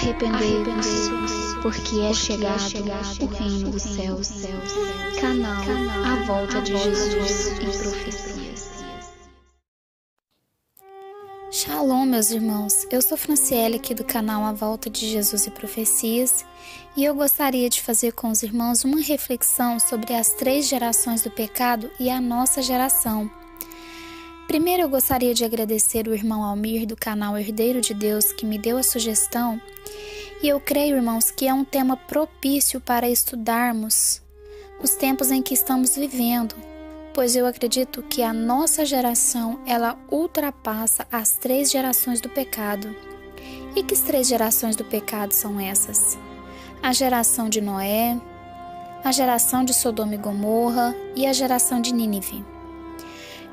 Arrependei-vos, porque é chegado o reino dos céus. Canal A Volta de Jesus e Profecias. Shalom, meus irmãos. Eu sou Franciele, aqui do canal A Volta de Jesus e Profecias, e eu gostaria de fazer com os irmãos uma reflexão sobre as 3 gerações do pecado e a nossa geração. Primeiro, eu gostaria de agradecer o irmão Almir, do canal Herdeiro de Deus, que me deu a sugestão, e eu creio, irmãos, que é um tema propício para estudarmos os tempos em que estamos vivendo, pois eu acredito que a nossa geração, ela ultrapassa as 3 gerações do pecado. E que 3 gerações do pecado são essas? A geração de Noé, a geração de Sodoma e Gomorra e a geração de Nínive.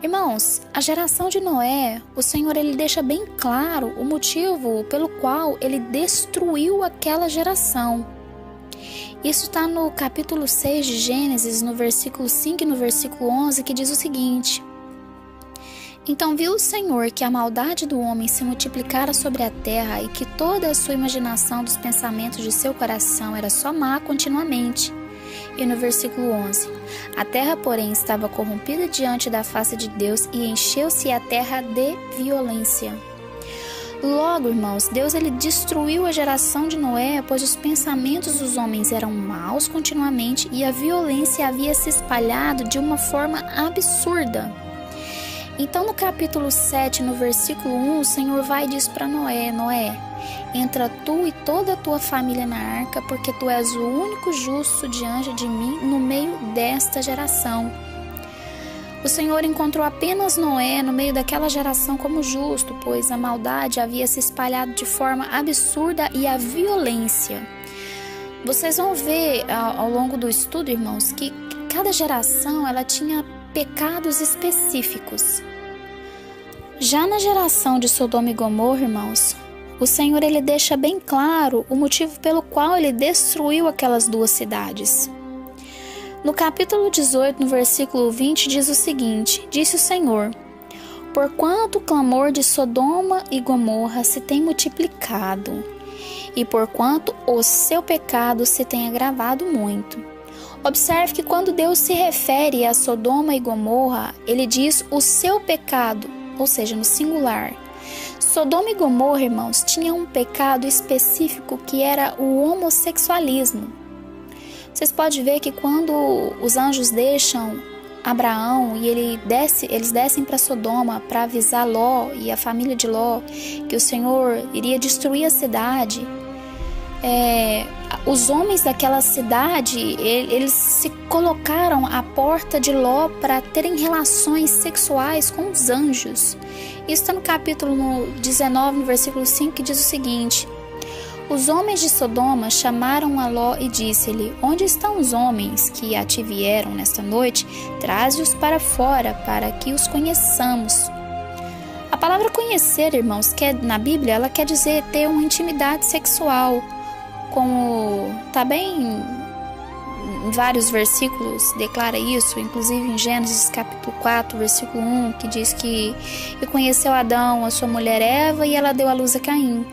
Irmãos, a geração de Noé, o Senhor ele deixa bem claro o motivo pelo qual ele destruiu aquela geração. Isso está no capítulo 6 de Gênesis, no versículo 5 e no versículo 11, que diz o seguinte: Então viu o Senhor que a maldade do homem se multiplicara sobre a terra e que toda a sua imaginação dos pensamentos de seu coração era só má continuamente. E no versículo 11, a terra, porém, estava corrompida diante da face de Deus e encheu-se a terra de violência. Logo, irmãos, Deus ele destruiu a geração de Noé, pois os pensamentos dos homens eram maus continuamente e a violência havia se espalhado de uma forma absurda. Então, no capítulo 7, no versículo 1, o Senhor vai e diz para Noé: Noé, entra tu e toda a tua família na arca, porque tu és o único justo diante de mim no meio desta geração. O Senhor encontrou apenas Noé no meio daquela geração como justo, pois a maldade havia se espalhado de forma absurda e a violência. Vocês vão ver ao longo do estudo, irmãos, que cada geração ela tinha pecados específicos. Já na geração de Sodoma e Gomorra, irmãos, o Senhor ele deixa bem claro o motivo pelo qual ele destruiu aquelas 2 cidades. No capítulo 18, no versículo 20, diz o seguinte: Disse o Senhor: Porquanto o clamor de Sodoma e Gomorra se tem multiplicado, e porquanto o seu pecado se tem agravado muito. Observe que quando Deus se refere a Sodoma e Gomorra, ele diz o seu pecado, ou seja, no singular. Sodoma e Gomorra, irmãos, tinha um pecado específico que era o homossexualismo. Vocês podem ver que quando os anjos deixam Abraão e eles descem para Sodoma para avisar Ló e a família de Ló que o Senhor iria destruir a cidade, os homens daquela cidade, eles se colocaram à porta de Ló para terem relações sexuais com os anjos. Isso está no capítulo 19, no versículo 5, que diz o seguinte: Os homens de Sodoma chamaram a Ló e disse-lhe: Onde estão os homens que a ti vieram nesta noite? Traze-os para fora, para que os conheçamos. A palavra conhecer, irmãos, na Bíblia, ela quer dizer ter uma intimidade sexual. Como está bem em vários versículos declara isso, inclusive em Gênesis capítulo 4, versículo 1, que diz que conheceu Adão, a sua mulher Eva, e ela deu à luz a Caim.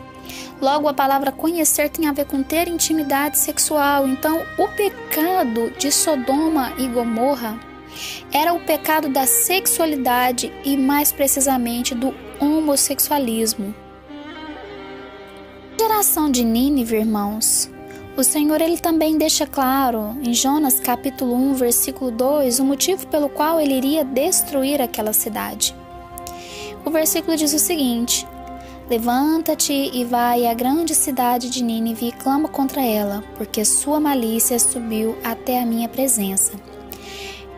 Logo, a palavra conhecer tem a ver com ter intimidade sexual. Então, o pecado de Sodoma e Gomorra era o pecado da sexualidade e, mais precisamente, do homossexualismo. A geração de Nínive, irmãos, o Senhor ele também deixa claro em Jonas capítulo 1, versículo 2, o motivo pelo qual ele iria destruir aquela cidade. O versículo diz o seguinte: Levanta-te e vai à grande cidade de Nínive e clama contra ela, porque sua malícia subiu até a minha presença.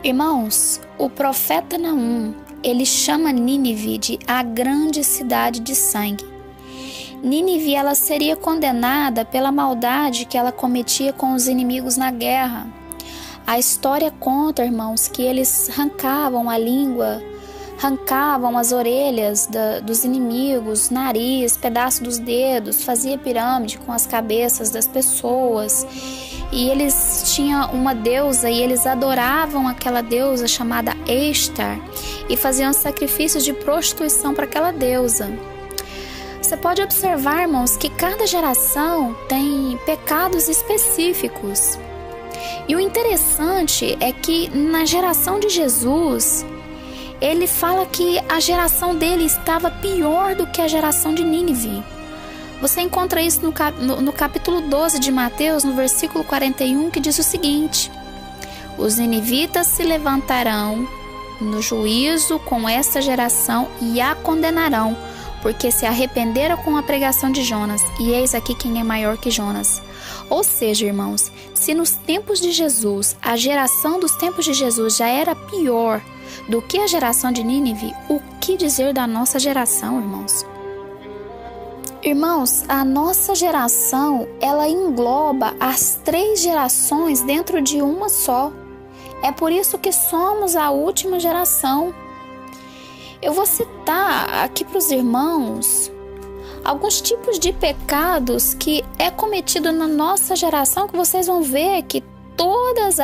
Irmãos, o profeta Naum, ele chama Nínive de a grande cidade de sangue. Nínive, ela seria condenada pela maldade que ela cometia com os inimigos na guerra. A história conta, irmãos, que eles arrancavam a língua, arrancavam as orelhas dos inimigos, nariz, pedaço dos dedos, fazia pirâmide com as cabeças das pessoas. E eles tinham uma deusa e eles adoravam aquela deusa chamada Estar e faziam sacrifícios de prostituição para aquela deusa. Você pode observar, irmãos, que cada geração tem pecados específicos. E o interessante é que na geração de Jesus, ele fala que a geração dele estava pior do que a geração de Nínive. Você encontra isso no capítulo 12 de Mateus, no versículo 41, que diz o seguinte: os ninivitas se levantarão no juízo com esta geração e a condenarão, porque se arrependeram com a pregação de Jonas, e eis aqui quem é maior que Jonas. Ou seja, irmãos, se nos tempos de Jesus, a geração dos tempos de Jesus já era pior do que a geração de Nínive, o que dizer da nossa geração, irmãos? Irmãos, a nossa geração, ela engloba as 3 gerações dentro de uma só. É por isso que somos a última geração. Eu vou citar aqui para os irmãos alguns tipos de pecados que é cometido na nossa geração, que vocês vão ver que todas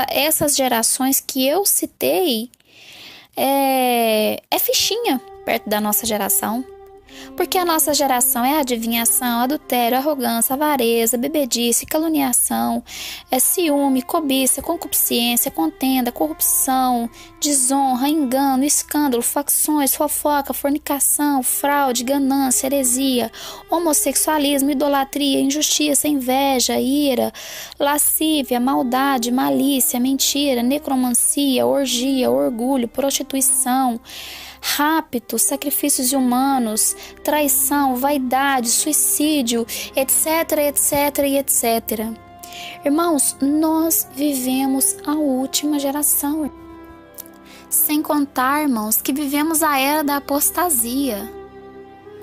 essas gerações que eu citei é fichinha perto da nossa geração. Porque a nossa geração é adivinhação, adultério, arrogância, avareza, bebedice, caluniação, ciúme, cobiça, concupiscência, contenda, corrupção, desonra, engano, escândalo, facções, fofoca, fornicação, fraude, ganância, heresia, homossexualismo, idolatria, injustiça, inveja, ira, lascívia, maldade, malícia, mentira, necromancia, orgia, orgulho, prostituição, rapto, sacrifícios humanos, traição, vaidade, suicídio, etc, etc e etc. Irmãos, nós vivemos a última geração. Sem contar, irmãos, que vivemos a era da apostasia.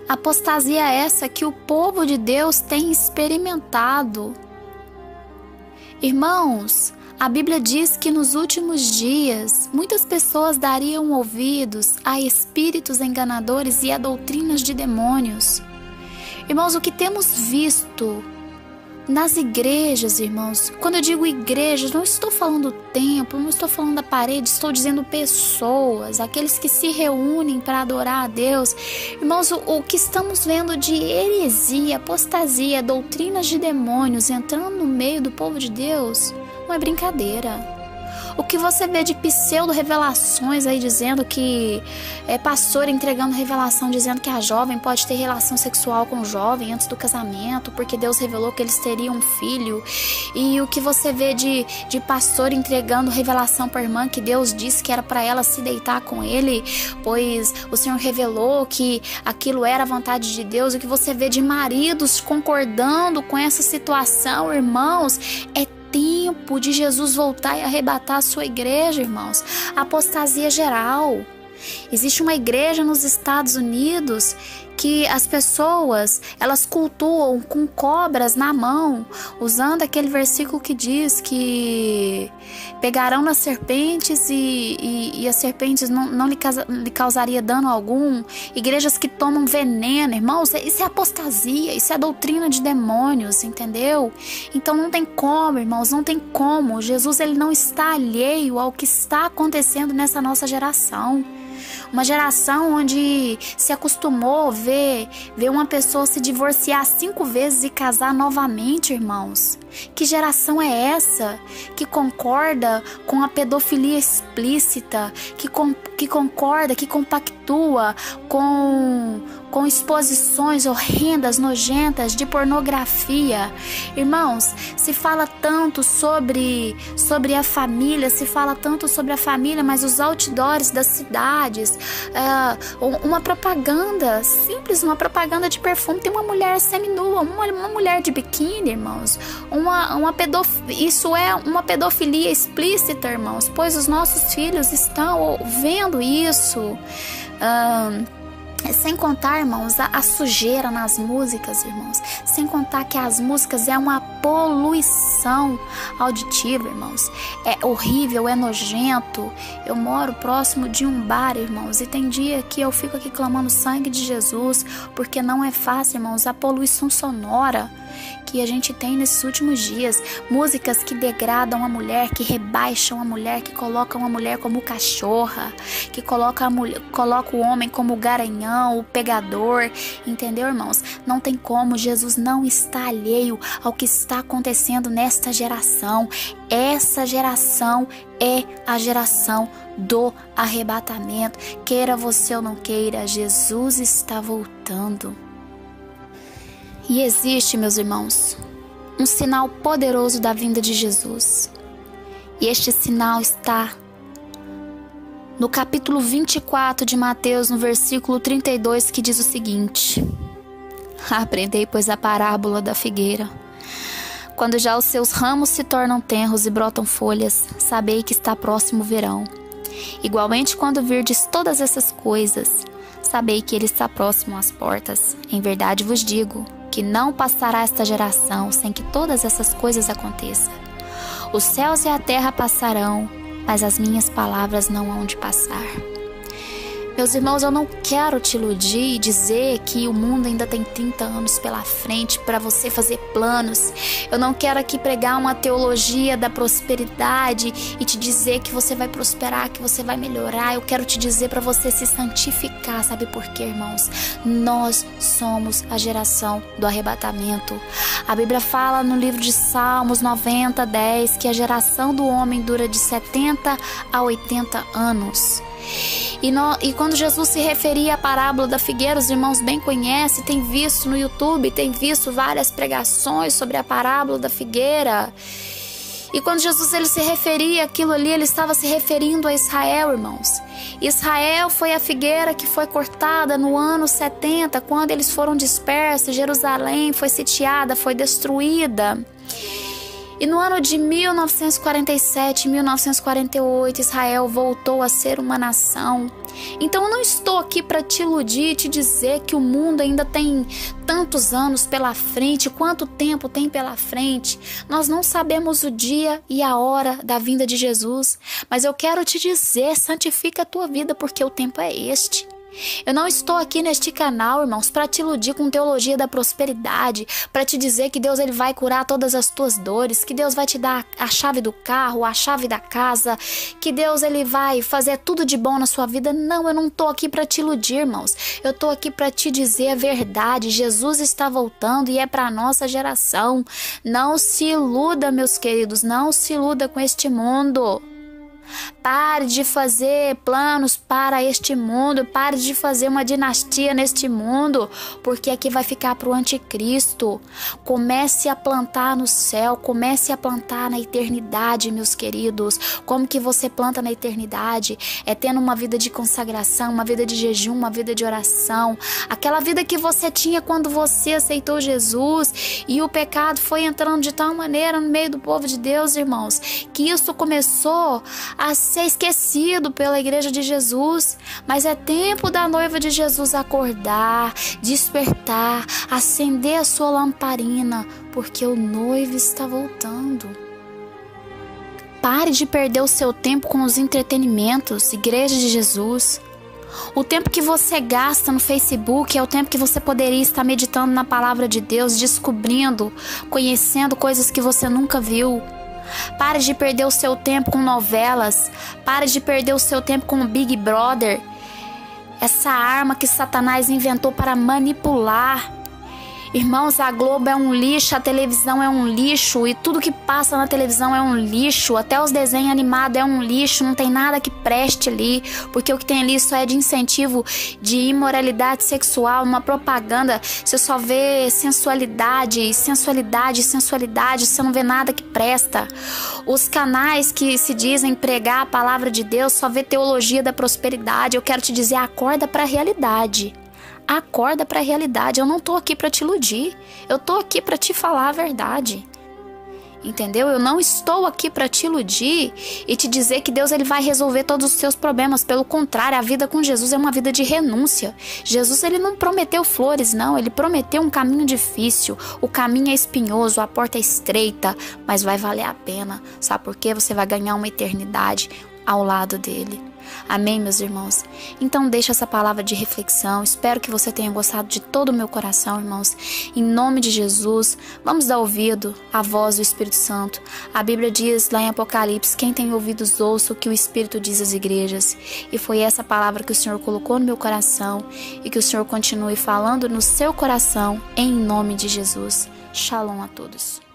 Apostasia essa que o povo de Deus tem experimentado. Irmãos, a Bíblia diz que nos últimos dias muitas pessoas dariam ouvidos a espíritos enganadores e a doutrinas de demônios. Irmãos, o que temos visto nas igrejas, irmãos, quando eu digo igrejas, não estou falando templo, não estou falando da parede, estou dizendo pessoas, aqueles que se reúnem para adorar a Deus. Irmãos, o que estamos vendo de heresia, apostasia, doutrinas de demônios entrando no meio do povo de Deus, não é brincadeira. O que você vê de pseudo-revelações aí dizendo que é pastor entregando revelação, dizendo que a jovem pode ter relação sexual com o jovem antes do casamento, porque Deus revelou que eles teriam um filho. E o que você vê de pastor entregando revelação para a irmã, que Deus disse que era para ela se deitar com ele, pois o Senhor revelou que aquilo era a vontade de Deus. O que você vê de maridos concordando com essa situação, irmãos, é tempo de Jesus voltar e arrebatar a sua igreja, irmãos. Apostasia geral. Existe uma igreja nos Estados Unidos que as pessoas, elas cultuam com cobras na mão, usando aquele versículo que diz que pegarão nas serpentes e as serpentes não lhe causaria dano algum. Igrejas que tomam veneno, irmãos, isso é apostasia, isso é doutrina de demônios, entendeu? Então não tem como, irmãos, não tem como. Jesus, ele não está alheio ao que está acontecendo nessa nossa geração. Uma geração onde se acostumou a ver uma pessoa se divorciar 5 vezes e casar novamente, irmãos. Que geração é essa que concorda com a pedofilia explícita, que concorda, que compactua com exposições horrendas, nojentas de pornografia? Irmãos, se fala tanto sobre a família, mas os outdoors das cidades, uma propaganda simples, uma propaganda de perfume, tem uma mulher seminua, uma mulher de biquíni, irmãos. Isso é uma pedofilia explícita, irmãos, pois os nossos filhos estão vendo isso. Sem contar, irmãos, a sujeira nas músicas, irmãos. Sem contar que as músicas é uma poluição auditiva, irmãos. É horrível, é nojento. Eu moro próximo de um bar, irmãos, e tem dia que eu fico aqui clamando sangue de Jesus, porque não é fácil, irmãos, a poluição sonora. que a gente tem nesses últimos dias. Músicas que degradam a mulher, que rebaixam a mulher, que colocam a mulher como cachorra, que colocam o homem como garanhão, o pegador. Entendeu, irmãos? Não tem como. Jesus não está alheio ao que está acontecendo nesta geração. Essa geração é a geração do arrebatamento. Queira você ou não queira, Jesus está voltando. E existe, meus irmãos, um sinal poderoso da vinda de Jesus. E este sinal está no capítulo 24 de Mateus, no versículo 32, que diz o seguinte: aprendei, pois, a parábola da figueira. Quando já os seus ramos se tornam tenros e brotam folhas, sabei que está próximo o verão. Igualmente, quando virdes todas essas coisas, sabei que ele está próximo às portas. Em verdade vos digo que não passará esta geração sem que todas essas coisas aconteçam. Os céus e a terra passarão, mas as minhas palavras não hão de passar. Meus irmãos, eu não quero te iludir e dizer que o mundo ainda tem 30 anos pela frente para você fazer planos. Eu não quero aqui pregar uma teologia da prosperidade e te dizer que você vai prosperar, que você vai melhorar. Eu quero te dizer para você se santificar. Sabe por quê, irmãos? Nós somos a geração do arrebatamento. A Bíblia fala no livro de Salmos 90:10 que a geração do homem dura de 70 a 80 anos. E quando Jesus se referia à parábola da figueira, os irmãos bem conhecem, tem visto no YouTube, tem visto várias pregações sobre a parábola da figueira. E quando Jesus ele se referia àquilo ali, ele estava se referindo a Israel, irmãos. Israel foi a figueira que foi cortada no ano 70, quando eles foram dispersos, Jerusalém foi sitiada, foi destruída. E no ano de 1947, 1948, Israel voltou a ser uma nação. Então eu não estou aqui para te iludir e te dizer que o mundo ainda tem tantos anos pela frente, quanto tempo tem pela frente. Nós não sabemos o dia e a hora da vinda de Jesus, mas eu quero te dizer, santifica a tua vida porque o tempo é este. Eu não estou aqui neste canal, irmãos, para te iludir com teologia da prosperidade, para te dizer que Deus ele vai curar todas as tuas dores, que Deus vai te dar a chave do carro, a chave da casa, que Deus ele vai fazer tudo de bom na sua vida. Não, eu não estou aqui para te iludir, irmãos. Eu estou aqui para te dizer a verdade. Jesus está voltando e é para a nossa geração. Não se iluda, meus queridos, não se iluda com este mundo. Pare de fazer planos para este mundo, pare de fazer uma dinastia neste mundo, porque aqui vai ficar para o anticristo. Comece a plantar no céu, comece a plantar na eternidade, meus queridos. Como que você planta na eternidade? É tendo uma vida de consagração, uma vida de jejum, uma vida de oração. Aquela vida que você tinha quando você aceitou Jesus e o pecado foi entrando de tal maneira no meio do povo de Deus, irmãos, que isso começou a ser esquecido pela igreja de Jesus. Mas é tempo da noiva de Jesus acordar, despertar, acender a sua lamparina, porque o noivo está voltando. Pare de perder o seu tempo com os entretenimentos, igreja de Jesus. O tempo que você gasta no Facebook é o tempo que você poderia estar meditando na palavra de Deus, descobrindo, conhecendo coisas que você nunca viu. Pare de perder o seu tempo com novelas. Pare de perder o seu tempo com o Big Brother. Essa arma que Satanás inventou para manipular. Irmãos, a Globo é um lixo, a televisão é um lixo e tudo que passa na televisão é um lixo, até os desenhos animados é um lixo, não tem nada que preste ali, porque o que tem ali só é de incentivo de imoralidade sexual, uma propaganda, você só vê sensualidade, você não vê nada que presta. Os canais que se dizem pregar a palavra de Deus só vê teologia da prosperidade. Eu quero te dizer, acorda para a realidade. Acorda para a realidade. Eu não tô aqui para te iludir. Eu tô aqui para te falar a verdade. Entendeu? Eu não estou aqui para te iludir e te dizer que Deus ele vai resolver todos os seus problemas. Pelo contrário, a vida com Jesus é uma vida de renúncia. Jesus ele não prometeu flores, não. Ele prometeu um caminho difícil. O caminho é espinhoso, a porta é estreita, mas vai valer a pena. Sabe por quê? Você vai ganhar uma eternidade ao lado dele. Amém, meus irmãos? Então deixa essa palavra de reflexão. Espero que você tenha gostado de todo o meu coração, irmãos. Em nome de Jesus, vamos dar ouvido à voz do Espírito Santo. A Bíblia diz lá em Apocalipse: quem tem ouvidos ouça o que o Espírito diz às igrejas. E foi essa palavra que o Senhor colocou no meu coração e que o Senhor continue falando no seu coração, em nome de Jesus. Shalom a todos.